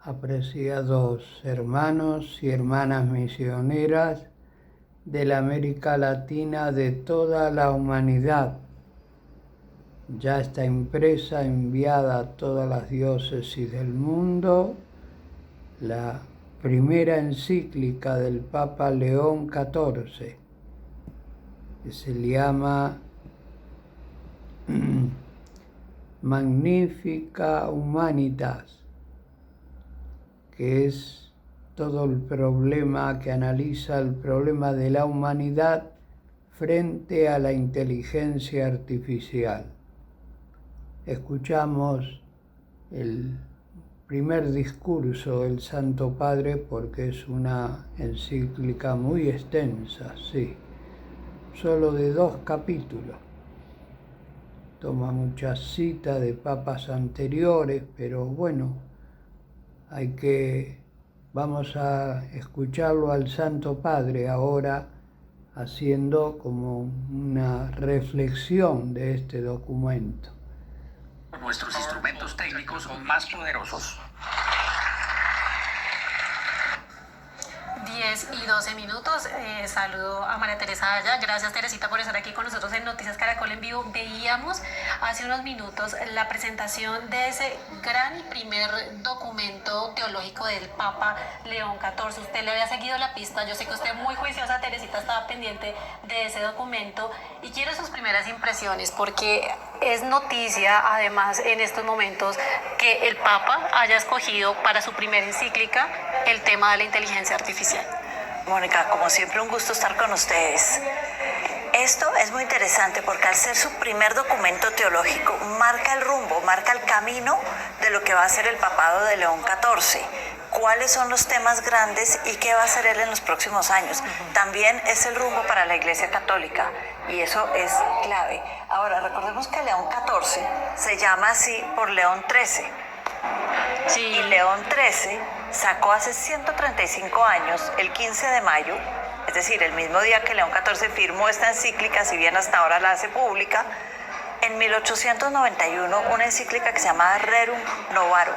apreciados hermanos y hermanas misioneras de la América Latina, de toda la humanidad. Ya está impresa, enviada a todas las diócesis del mundo, la primera encíclica del Papa León XIV, que se llama Magnificat Humanitas, que es todo el problema, que analiza el problema de la humanidad frente a la inteligencia artificial. Escuchamos el primer discurso del Santo Padre porque es una encíclica muy extensa, sí, solo de 2 capítulos. Toma muchas citas de papas anteriores, pero bueno, vamos a escucharlo al Santo Padre ahora, haciendo como una reflexión de este documento. Nuestros instrumentos técnicos más poderosos. 10:12. Saludo a María Teresa Aya. Gracias, Teresita, por estar aquí con nosotros en Noticias Caracol en vivo. Veíamos hace unos minutos la presentación de ese gran y primer documento teológico del Papa León XIV. Usted le había seguido la pista. Yo sé que usted, muy juiciosa, Teresita, estaba pendiente de ese documento y quiero sus primeras impresiones, porque es noticia, además, en estos momentos, que el Papa haya escogido para su primera encíclica el tema de la inteligencia artificial. Mónica, como siempre, un gusto estar con ustedes. Esto es muy interesante porque al ser su primer documento teológico marca el rumbo, marca el camino de lo que va a ser el papado de León XIV. ¿Cuáles son los temas grandes y qué va a hacer él en los próximos años? También es el rumbo para la Iglesia Católica y eso es clave. Ahora, recordemos que León XIV se llama así por León XIII. Sí. Y León XIII sacó hace 135 años, el 15 de mayo, es decir, el mismo día que León XIV firmó esta encíclica, si bien hasta ahora la hace pública, en 1891 una encíclica que se llama Rerum Novarum,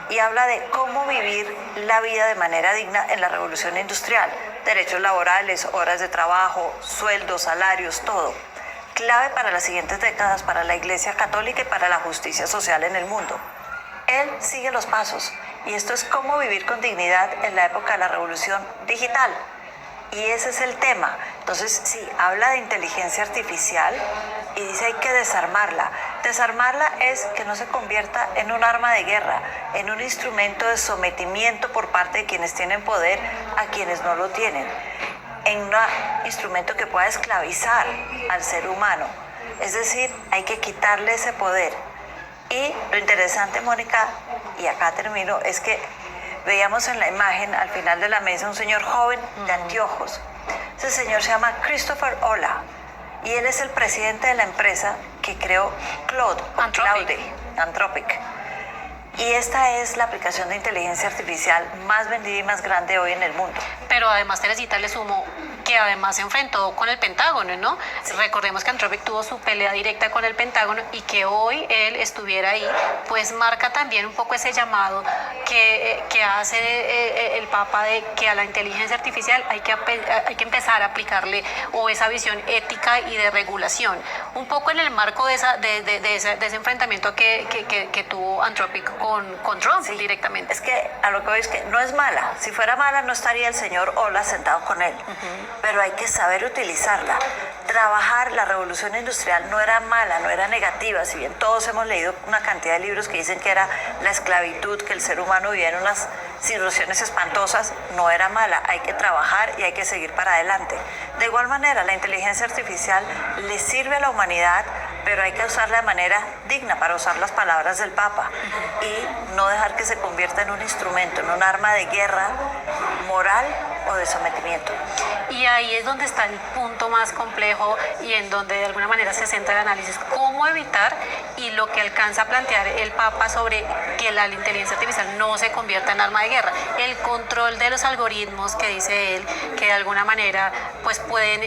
y habla de cómo vivir la vida de manera digna en la revolución industrial, derechos laborales, horas de trabajo, sueldos, salarios, todo. Clave para las siguientes décadas para la Iglesia Católica y para la justicia social en el mundo. Él sigue los pasos, y esto es cómo vivir con dignidad en la época de la revolución digital. Y ese es el tema. Entonces, sí, habla de inteligencia artificial y dice hay que desarmarla. Desarmarla es que no se convierta en un arma de guerra, en un instrumento de sometimiento por parte de quienes tienen poder a quienes no lo tienen, en un instrumento que pueda esclavizar al ser humano. Es decir, hay que quitarle ese poder. Y lo interesante, Mónica, y acá termino, es que veíamos en la imagen al final de la mesa un señor joven de anteojos. Ese señor se llama Christopher Olah y él es el presidente de la empresa que creó Anthropic. Y esta es la aplicación de inteligencia artificial más vendida y más grande hoy en el mundo. Pero además, Teresita, le sumo que además se enfrentó con el Pentágono, ¿no? Sí. Recordemos que Anthropic tuvo su pelea directa con el Pentágono y que hoy él estuviera ahí, pues marca también un poco ese llamado que hace el Papa de que a la inteligencia artificial hay que empezar a aplicarle o esa visión ética y de regulación. Un poco en el marco de ese enfrentamiento que tuvo Anthropic con Trump, sí, directamente. Es que a lo que voy es que no es mala. Si fuera mala no estaría el señor Olah sentado con él. Pero hay que saber utilizarla. Trabajar, la revolución industrial no era mala, no era negativa, si bien todos hemos leído una cantidad de libros que dicen que era la esclavitud, que el ser humano vivía en unas situaciones espantosas, no era mala, hay que trabajar y hay que seguir para adelante. De igual manera, la inteligencia artificial le sirve a la humanidad, pero hay que usarla de manera digna, para usar las palabras del Papa, y no dejar que se convierta en un instrumento, en un arma de guerra moral o de sometimiento. Y ahí es donde está el punto más complejo y en donde de alguna manera se centra el análisis, cómo evitar, y lo que alcanza a plantear el Papa sobre que la inteligencia artificial no se convierta en arma de guerra. El control de los algoritmos, que dice él, que de alguna manera pues pueden,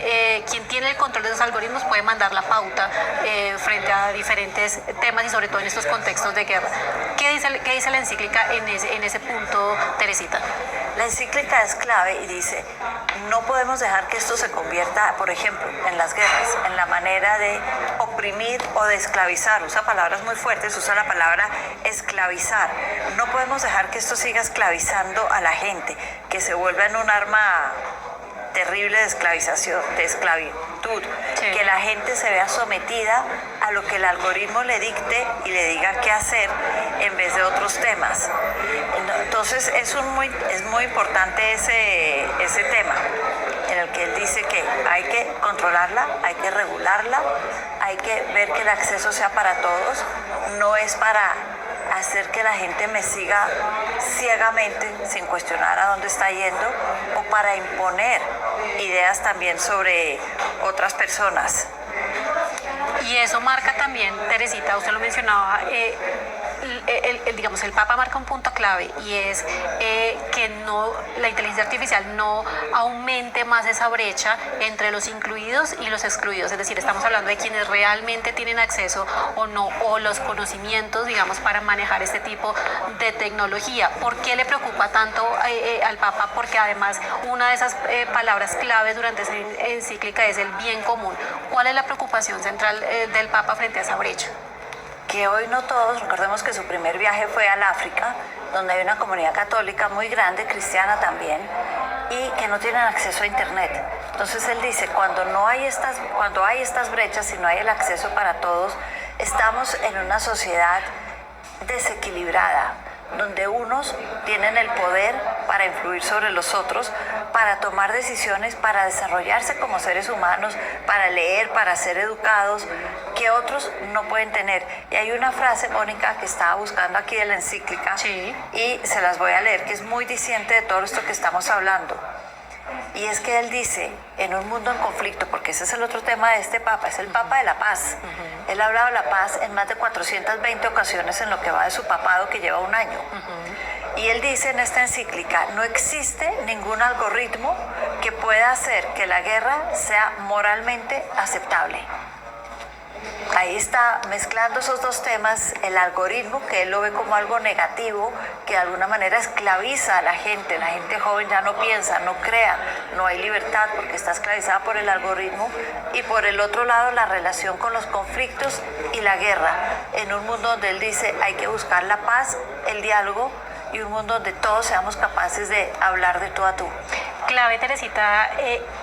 quien tiene el control de los algoritmos puede mandar la pauta frente a diferentes temas y sobre todo en estos contextos de guerra. qué dice la encíclica en ese punto, Teresita? La encíclica es clave y dice, no podemos dejar que esto se convierta, por ejemplo, en las guerras, en la manera de oprimir o de esclavizar. Usa palabras muy fuertes, usa la palabra esclavizar. No podemos dejar que esto siga esclavizando a la gente, que se vuelva en un arma terrible de esclavización, de esclavitud, sí. Que la gente se vea sometida a lo que el algoritmo le dicte y le diga qué hacer en vez de otros temas. Entonces es muy importante ese tema en el que él dice que hay que controlarla, hay que regularla, hay que ver que el acceso sea para todos, no es para hacer que la gente me siga ciegamente sin cuestionar a dónde está yendo o para imponer ideas también sobre otras personas. Y eso marca también, Teresita, usted lo mencionaba, digamos, el Papa marca un punto clave y es que la inteligencia artificial no aumente más esa brecha entre los incluidos y los excluidos, es decir, estamos hablando de quienes realmente tienen acceso o no, o los conocimientos, digamos, para manejar este tipo de tecnología. ¿Por qué le preocupa tanto al Papa? Porque además una de esas palabras claves durante esa encíclica es el bien común. ¿Cuál es la preocupación central del Papa frente a esa brecha? Que hoy no todos, recordemos que su primer viaje fue al África, donde hay una comunidad católica muy grande, cristiana también, y que no tienen acceso a internet. Entonces él dice, cuando hay estas brechas y no hay el acceso para todos, estamos en una sociedad desequilibrada, donde unos tienen el poder para influir sobre los otros, para tomar decisiones, para desarrollarse como seres humanos, para leer, para ser educados, que otros no pueden tener. Y hay una frase, Mónica, que estaba buscando aquí de la encíclica, sí, y se las voy a leer, que es muy diciente de todo esto que estamos hablando. Y es que él dice, en un mundo en conflicto, porque ese es el otro tema de este Papa, es el Papa de la paz. Él ha hablado de la paz en más de 420 ocasiones en lo que va de su papado, que lleva un año. Y él dice en esta encíclica, no existe ningún algoritmo que pueda hacer que la guerra sea moralmente aceptable. Ahí está mezclando esos dos temas, el algoritmo, que él lo ve como algo negativo, que de alguna manera esclaviza a la gente joven ya no piensa, no crea, no hay libertad porque está esclavizada por el algoritmo, y por el otro lado la relación con los conflictos y la guerra, en un mundo donde él dice hay que buscar la paz, el diálogo, y un mundo donde todos seamos capaces de hablar de tú a tú. Clave, Teresita,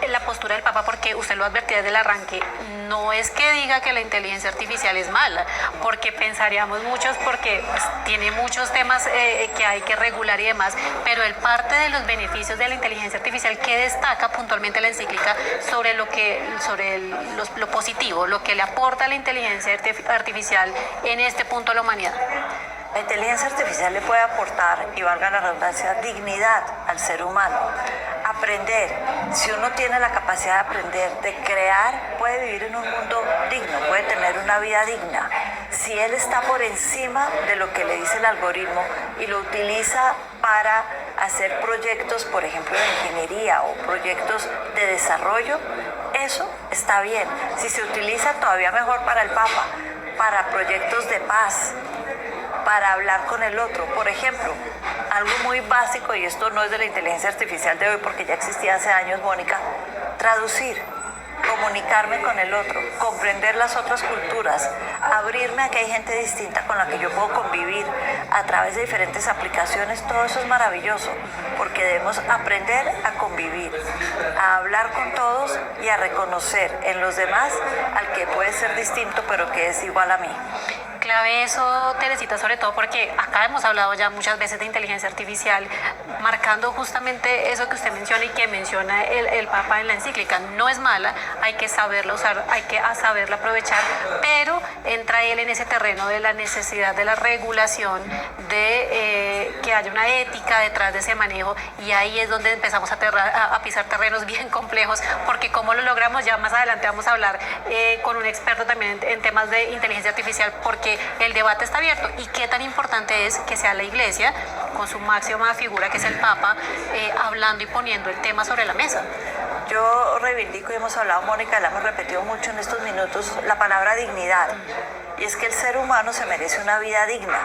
la postura del Papa, porque usted lo advertía desde el arranque, no es que diga que la inteligencia artificial es mala, porque pensaríamos muchos, porque pues, tiene muchos temas que hay que regular y demás, pero él parte de los beneficios de la inteligencia artificial que destaca puntualmente la encíclica sobre lo positivo, lo que le aporta la inteligencia artificial en este punto a la humanidad. La inteligencia artificial le puede aportar, y valga la redundancia, dignidad al ser humano. Aprender, si uno tiene la capacidad de aprender, de crear, puede vivir en un mundo digno, puede tener una vida digna. Si él está por encima de lo que le dice el algoritmo y lo utiliza para hacer proyectos, por ejemplo, de ingeniería o proyectos de desarrollo, eso está bien. Si se utiliza todavía mejor para el Papa, para proyectos de paz, para hablar con el otro. Por ejemplo, algo muy básico, y esto no es de la inteligencia artificial de hoy porque ya existía hace años, Mónica, traducir, comunicarme con el otro, comprender las otras culturas, abrirme a que hay gente distinta con la que yo puedo convivir a través de diferentes aplicaciones. Todo eso es maravilloso porque debemos aprender a convivir, a hablar con todos y a reconocer en los demás al que puede ser distinto pero que es igual a mí. Clave eso, Teresita, sobre todo porque acá hemos hablado ya muchas veces de inteligencia artificial, marcando justamente eso que usted menciona y que menciona el Papa en la encíclica. No es mala, hay que saberla usar, hay que saberla aprovechar, pero entra él en ese terreno de la necesidad de la regulación, de que haya una ética detrás de ese manejo, y ahí es donde empezamos a pisar terrenos bien complejos, porque cómo lo logramos, ya más adelante vamos a hablar con un experto también en temas de inteligencia artificial, porque el debate está abierto. Y qué tan importante es que sea la Iglesia, con su máxima figura que es el Papa, hablando y poniendo el tema sobre la mesa. Yo reivindico, y hemos hablado, Mónica, la hemos repetido mucho en estos minutos, la palabra dignidad. Y es que el ser humano se merece una vida digna.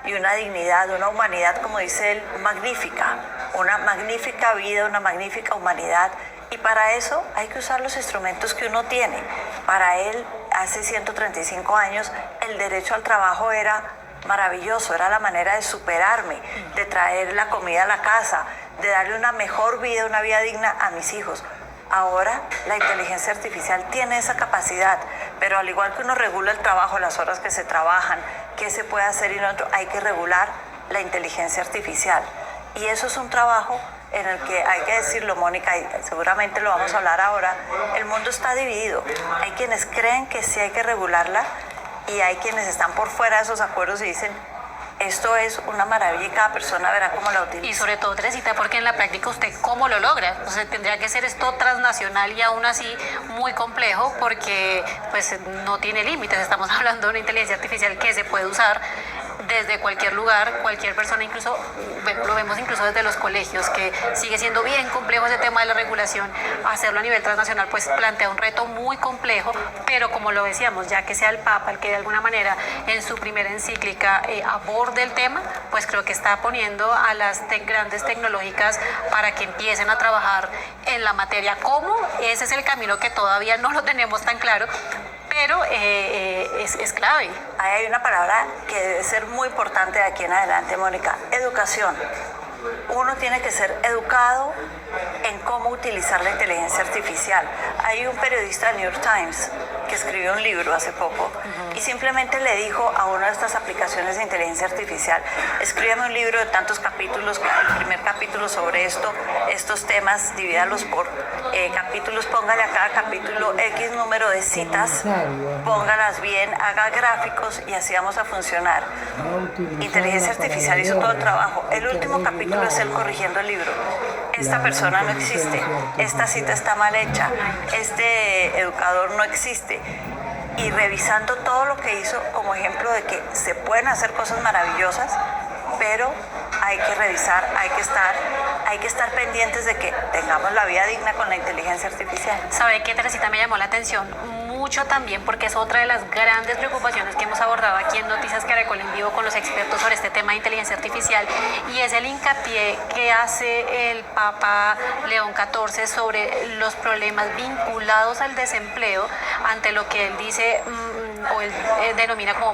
y una dignidad, una humanidad, como dice él, magnífica, una magnífica vida, una magnífica humanidad. Y para eso hay que usar los instrumentos que uno tiene. Para él, hace 135 años, el derecho al trabajo era maravilloso, era la manera de superarme, de traer la comida a la casa, de darle una mejor vida, una vida digna a mis hijos. Ahora la inteligencia artificial tiene esa capacidad, pero al igual que uno regula el trabajo, las horas que se trabajan, qué se puede hacer y no, hay que regular la inteligencia artificial. Y eso es un trabajo en el que hay que decirlo, Mónica, y seguramente lo vamos a hablar ahora, el mundo está dividido. Hay quienes creen que sí hay que regularla y hay quienes están por fuera de esos acuerdos y dicen, esto es una maravilla y cada persona verá cómo la utiliza. Y sobre todo, Teresita, porque en la práctica usted cómo lo logra. O sea, tendría que ser esto transnacional y aún así muy complejo porque pues no tiene límites. Estamos hablando de una inteligencia artificial que se puede usar desde cualquier lugar, cualquier persona, incluso lo vemos incluso desde los colegios, que sigue siendo bien complejo ese tema de la regulación. Hacerlo a nivel transnacional pues plantea un reto muy complejo, pero como lo decíamos, ya que sea el Papa el que de alguna manera en su primera encíclica aborde el tema, pues creo que está poniendo a las grandes tecnológicas para que empiecen a trabajar en la materia. ¿Cómo? Ese es el camino que todavía no lo tenemos tan claro, pero es clave. Ahí hay una palabra que debe ser muy importante de aquí en adelante, Mónica: educación. Uno tiene que ser educado en cómo utilizar la inteligencia artificial. Hay un periodista del New York Times que escribió un libro hace poco y simplemente le dijo a una de estas aplicaciones de inteligencia artificial: escríbame un libro de tantos capítulos, el primer capítulo sobre estos temas, divídalos por capítulos, póngale a cada capítulo X número de citas, póngalas bien, haga gráficos y así vamos a funcionar. Inteligencia artificial hizo todo el trabajo. El último capítulo es él corrigiendo el libro. Esta persona no existe, esta cita está mal hecha, este educador no existe. Y revisando todo lo que hizo como ejemplo de que se pueden hacer cosas maravillosas, pero hay que revisar, hay que estar pendientes de que tengamos la vida digna con la inteligencia artificial. ¿Sabe qué, Teresita? Me llamó la atención mucho también porque es otra de las grandes preocupaciones que hemos abordado aquí en Noticias Caracol en Vivo con los expertos sobre este tema de inteligencia artificial, y es el hincapié que hace el Papa León XIV sobre los problemas vinculados al desempleo, ante lo que él dice o él denomina como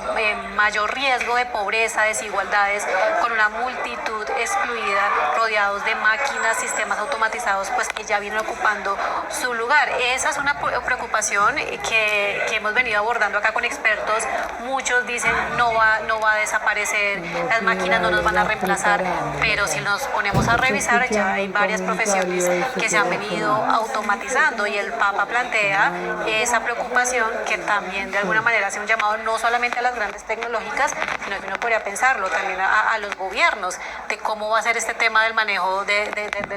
mayor riesgo de pobreza, desigualdades, con una multitud excluida, rodeados de máquinas, sistemas automatizados, pues que ya vienen ocupando su lugar. Esa es una preocupación que hemos venido abordando acá con expertos. Muchos dicen no va a desaparecer, las máquinas no nos van a reemplazar, pero si nos ponemos a revisar, ya hay varias profesiones que se han venido automatizando, y el Papa plantea esa preocupación, que también de alguna manera hace un llamado no solamente a las grandes tecnológicas, sino que uno podría pensarlo también a los gobiernos, de cómo va a ser este tema del manejo del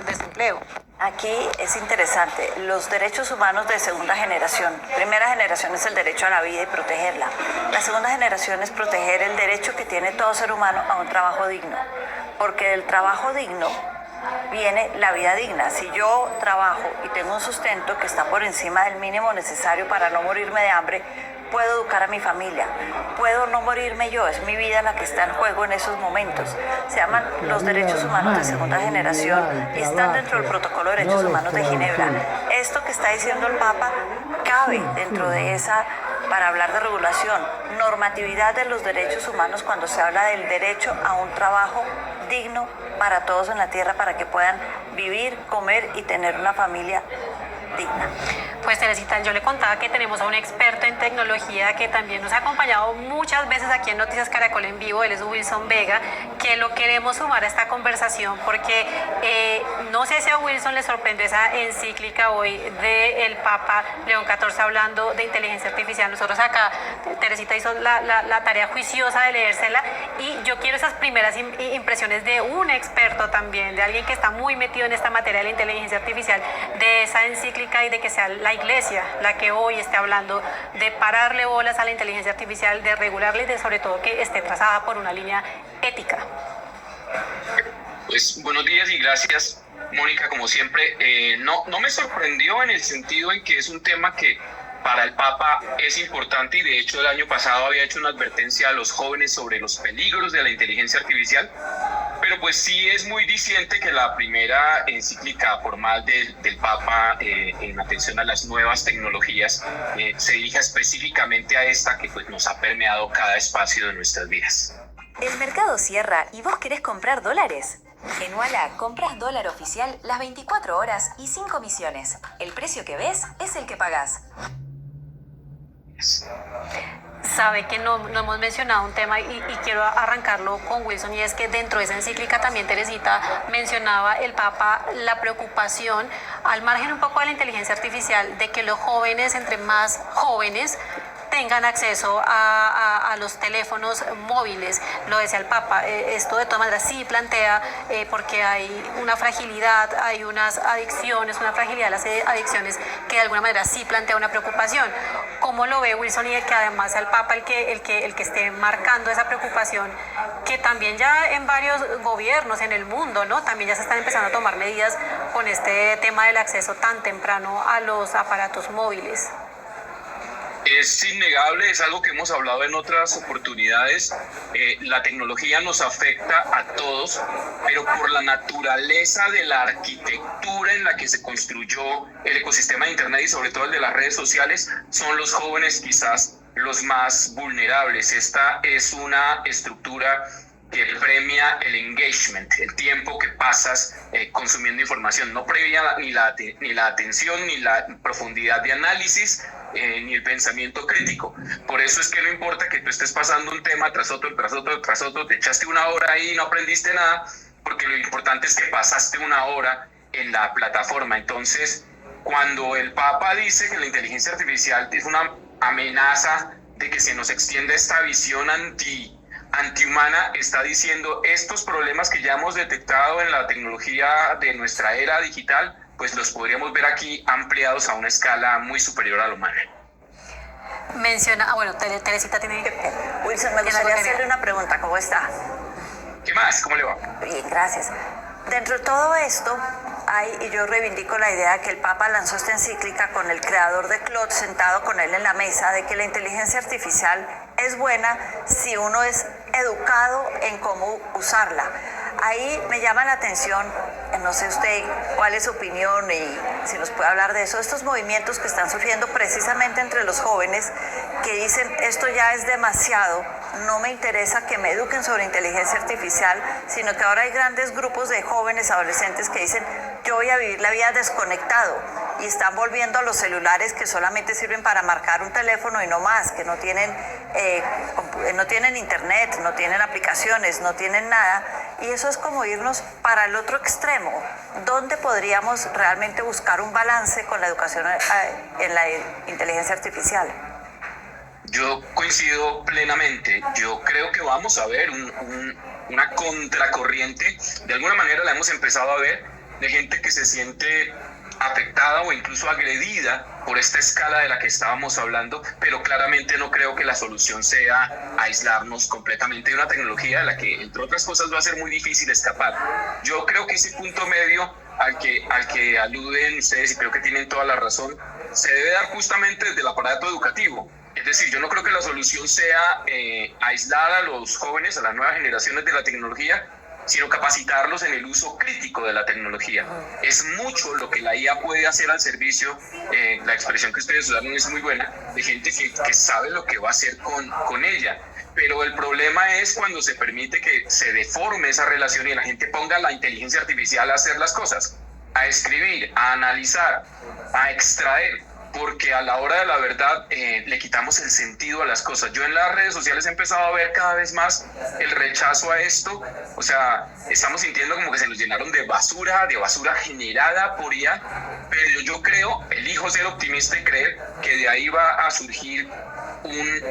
desempleo. Aquí es interesante, los derechos humanos de segunda generación. Primera generación es el derecho a la vida y protegerla. La segunda generación es proteger el derecho que tiene todo ser humano a un trabajo digno, porque del trabajo digno viene la vida digna. Si yo trabajo y tengo un sustento que está por encima del mínimo necesario para no morirme de hambre, puedo educar a mi familia, puedo no morirme yo, es mi vida la que está en juego en esos momentos. Se llaman los derechos humanos de segunda generación y están dentro del protocolo de derechos humanos de Ginebra. Esto que está diciendo el Papa cabe dentro de esa, para hablar de regulación, normatividad de los derechos humanos, cuando se habla del derecho a un trabajo digno para todos en la tierra, para que puedan vivir, comer y tener una familia digna. Pues Teresita, yo le contaba que tenemos a un experto en tecnología que también nos ha acompañado muchas veces aquí en Noticias Caracol en Vivo. Él es Wilson Vega, que lo queremos sumar a esta conversación porque no sé si a Wilson le sorprende esa encíclica hoy del Papa León XIV hablando de inteligencia artificial. Nosotros acá, Teresita hizo la tarea juiciosa de leérsela, y yo quiero esas primeras impresiones de un experto también, de alguien que está muy metido en esta materia de la inteligencia artificial, de esa encíclica, y de que sea la Iglesia la que hoy esté hablando de pararle bolas a la inteligencia artificial, de regularla y de sobre todo que esté trazada por una línea ética. Pues buenos días y gracias, Mónica, como siempre. No me sorprendió en el sentido en que es un tema que para el Papa es importante, y de hecho el año pasado había hecho una advertencia a los jóvenes sobre los peligros de la inteligencia artificial, pero pues sí es muy diciente que la primera encíclica formal del Papa en atención a las nuevas tecnologías se dirija específicamente a esta que pues nos ha permeado cada espacio de nuestras vidas. El mercado cierra y vos querés comprar dólares. En Ualá compras dólar oficial las 24 horas y sin comisiones. El precio que ves es el que pagás. Sabe que no hemos mencionado un tema y quiero arrancarlo con Wilson, y es que dentro de esa encíclica también Teresita mencionaba el Papa la preocupación, al margen un poco de la inteligencia artificial, de que los jóvenes, entre más jóvenes, tengan acceso a los teléfonos móviles. Lo decía el Papa, esto de todas maneras sí plantea, porque hay una fragilidad, hay unas adicciones, una fragilidad de las adicciones que de alguna manera sí plantea una preocupación. ¿Cómo lo ve Wilson, y que además sea el Papa el que esté marcando esa preocupación, que también ya en varios gobiernos en el mundo, ¿no?, también ya se están empezando a tomar medidas con este tema del acceso tan temprano a los aparatos móviles? Es innegable, es algo que hemos hablado en otras oportunidades. La tecnología nos afecta a todos, pero por la naturaleza de la arquitectura en la que se construyó el ecosistema de Internet y sobre todo el de las redes sociales, son los jóvenes quizás los más vulnerables. Esta es una estructura que premia el engagement, el tiempo que pasas consumiendo información. No premia ni la atención, ni la profundidad de análisis, ni el pensamiento crítico. Por eso es que no importa que tú estés pasando un tema tras otro, te echaste una hora ahí y no aprendiste nada, porque lo importante es que pasaste una hora en la plataforma. Entonces, cuando el Papa dice que la inteligencia artificial es una amenaza de que se nos extienda esta visión antihumana, está diciendo estos problemas que ya hemos detectado en la tecnología de nuestra era digital, pues los podríamos ver aquí ampliados a una escala muy superior a la humana. Menciona, bueno, Teresita tiene... Wilson, me gustaría hacerle una pregunta, ¿cómo está? ¿Qué más? ¿Cómo le va? Bien, gracias. Dentro de todo esto, y yo reivindico la idea de que el Papa lanzó esta encíclica con el creador de Claude sentado con él en la mesa, de que la inteligencia artificial es buena si uno es educado en cómo usarla. Ahí me llama la atención, no sé usted cuál es su opinión y si nos puede hablar de eso, estos movimientos que están surgiendo precisamente entre los jóvenes que dicen esto ya es demasiado, no me interesa que me eduquen sobre inteligencia artificial, sino que ahora hay grandes grupos de jóvenes adolescentes que dicen yo voy a vivir la vida desconectado, y están volviendo a los celulares que solamente sirven para marcar un teléfono y no más, que no tienen internet, no tienen aplicaciones, no tienen nada, y eso es como irnos para el otro extremo. ¿Dónde podríamos realmente buscar un balance con la educación en la inteligencia artificial? Yo coincido plenamente. Yo creo que vamos a ver una contracorriente, de alguna manera la hemos empezado a ver, de gente que se siente afectada o incluso agredida por esta escala de la que estábamos hablando, pero claramente no creo que la solución sea aislarnos completamente de una tecnología de la que, entre otras cosas, va a ser muy difícil escapar. Yo creo que ese punto medio al que aluden ustedes, y creo que tienen toda la razón, se debe dar justamente desde el aparato educativo. Es decir, yo no creo que la solución sea aislar a los jóvenes, a las nuevas generaciones de la tecnología, sino capacitarlos en el uso crítico de la tecnología. Es mucho lo que la IA puede hacer al servicio, la expresión que ustedes usaron es muy buena, de gente que sabe lo que va a hacer con ella. Pero el problema es cuando se permite que se deforme esa relación y la gente ponga la inteligencia artificial a hacer las cosas, a escribir, a analizar, a extraer, porque a la hora de la verdad le quitamos el sentido a las cosas. Yo en las redes sociales he empezado a ver cada vez más el rechazo a esto. O sea, estamos sintiendo como que se nos llenaron de basura generada por IA, pero yo creo, elijo ser optimista y creer que de ahí va a surgir un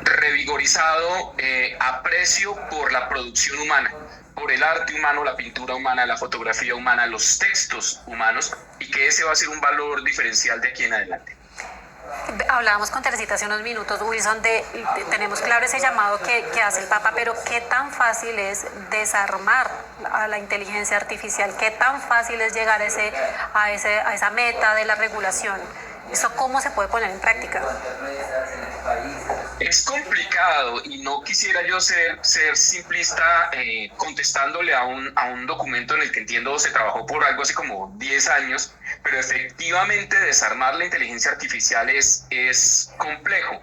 revigorizado aprecio por la producción humana, por el arte humano, la pintura humana, la fotografía humana, los textos humanos, y que ese va a ser un valor diferencial de aquí en adelante. Hablábamos con Teresita hace unos minutos, Wilson, tenemos claro ese llamado que hace el Papa, pero ¿qué tan fácil es desarmar a la inteligencia artificial? ¿Qué tan fácil es llegar a esa meta de la regulación? ¿Eso cómo se puede poner en práctica? Es complicado y no quisiera yo ser simplista contestándole a un documento en el que entiendo se trabajó por algo así como 10 años, pero efectivamente desarmar la inteligencia artificial es complejo.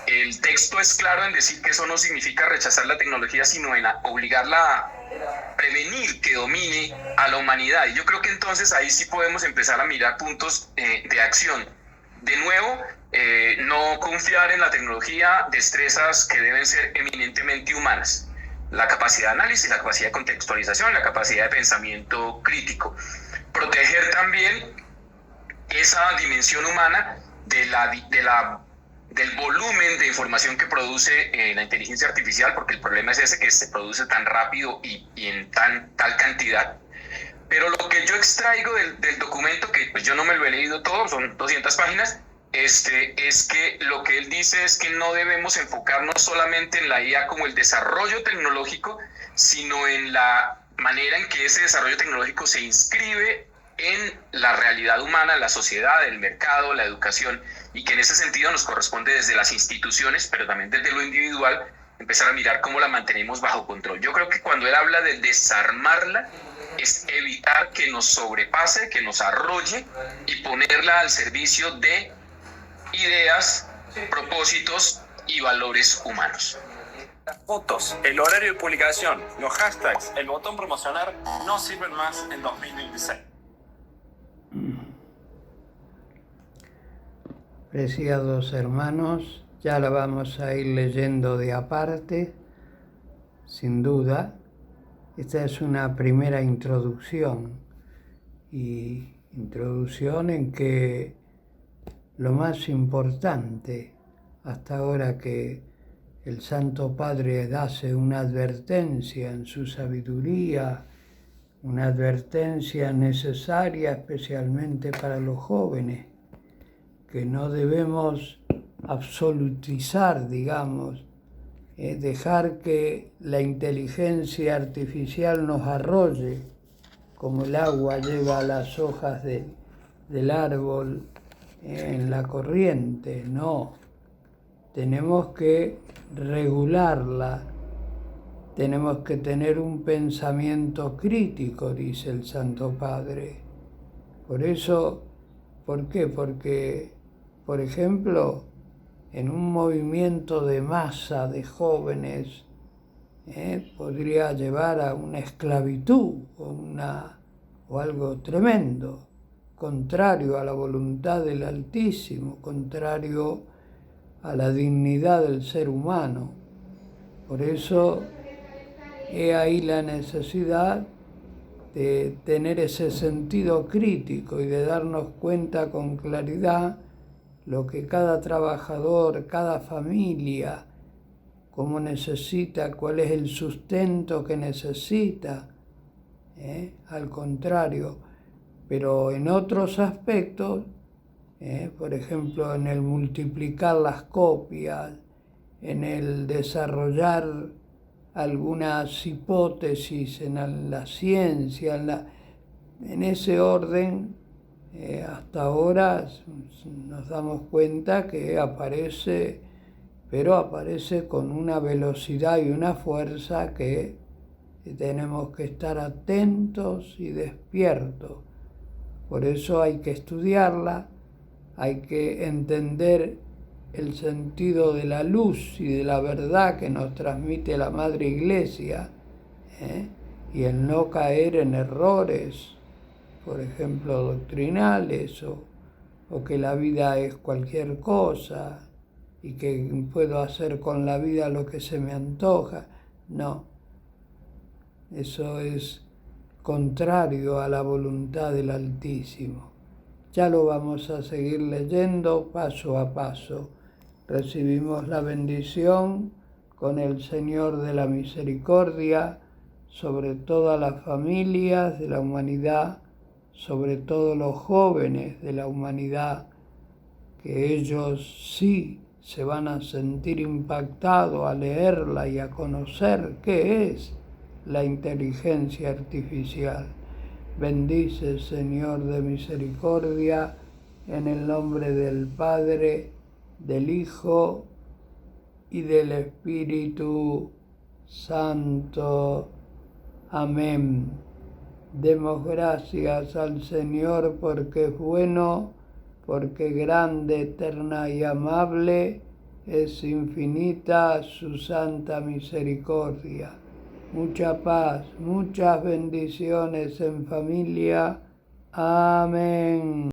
El texto es claro en decir que eso no significa rechazar la tecnología, sino en obligarla a prevenir que domine a la humanidad. Y yo creo que entonces ahí sí podemos empezar a mirar puntos de acción. De nuevo, no confiar en la tecnología, destrezas que deben ser eminentemente humanas. La capacidad de análisis, la capacidad de contextualización, la capacidad de pensamiento crítico. Proteger también esa dimensión humana del volumen de información que produce la inteligencia artificial, porque el problema es ese, que se produce tan rápido y en tal cantidad. Pero lo que yo extraigo del documento, que pues yo no me lo he leído todo, son 200 páginas, es que lo que él dice es que no debemos enfocarnos solamente en la IA como el desarrollo tecnológico, sino en la manera en que ese desarrollo tecnológico se inscribe en la realidad humana, la sociedad, el mercado, la educación, y que en ese sentido nos corresponde desde las instituciones, pero también desde lo individual, empezar a mirar cómo la mantenemos bajo control. Yo creo que cuando él habla de desarmarla, es evitar que nos sobrepase, que nos arrolle y ponerla al servicio de ideas, propósitos y valores humanos. Las fotos, el horario de publicación, los hashtags, el botón promocionar no sirven más en 2026. Preciados hermanos, ya la vamos a ir leyendo de aparte, sin duda. Esta es una primera introducción, y introducción en que lo más importante hasta ahora que el Santo Padre hace una advertencia en su sabiduría, una advertencia necesaria especialmente para los jóvenes, que no debemos absolutizar, digamos, dejar que la inteligencia artificial nos arrolle, como el agua lleva las hojas del árbol en la corriente. No, tenemos que regularla, tenemos que tener un pensamiento crítico, dice el Santo Padre. Por eso, ¿por qué? Porque, por ejemplo, en un movimiento de masa de jóvenes podría llevar a una esclavitud o algo tremendo, contrario a la voluntad del Altísimo, contrario a la dignidad del ser humano. Por eso he ahí la necesidad de tener ese sentido crítico y de darnos cuenta con claridad lo que cada trabajador, cada familia, cómo necesita, cuál es el sustento que necesita. Al contrario, pero en otros aspectos, por ejemplo, en el multiplicar las copias, en el desarrollar algunas hipótesis en la ciencia, en ese orden, hasta ahora nos damos cuenta que aparece, pero aparece con una velocidad y una fuerza que tenemos que estar atentos y despiertos. Por eso hay que estudiarla, hay que entender el sentido de la luz y de la verdad que nos transmite la Madre Iglesia, y el no caer en errores, por ejemplo, doctrinales, o que la vida es cualquier cosa y que puedo hacer con la vida lo que se me antoja. No, eso es contrario a la voluntad del Altísimo. Ya lo vamos a seguir leyendo paso a paso. Recibimos la bendición con el Señor de la Misericordia sobre todas las familias de la humanidad, sobre todos los jóvenes de la humanidad, que ellos sí se van a sentir impactados a leerla y a conocer qué es la inteligencia artificial. Bendice, Señor de misericordia, En el nombre del Padre, del Hijo y del Espíritu Santo. Amén. Demos gracias al Señor porque es bueno, porque grande, eterna y amable es infinita su santa misericordia. Mucha paz, muchas bendiciones en familia. Amén.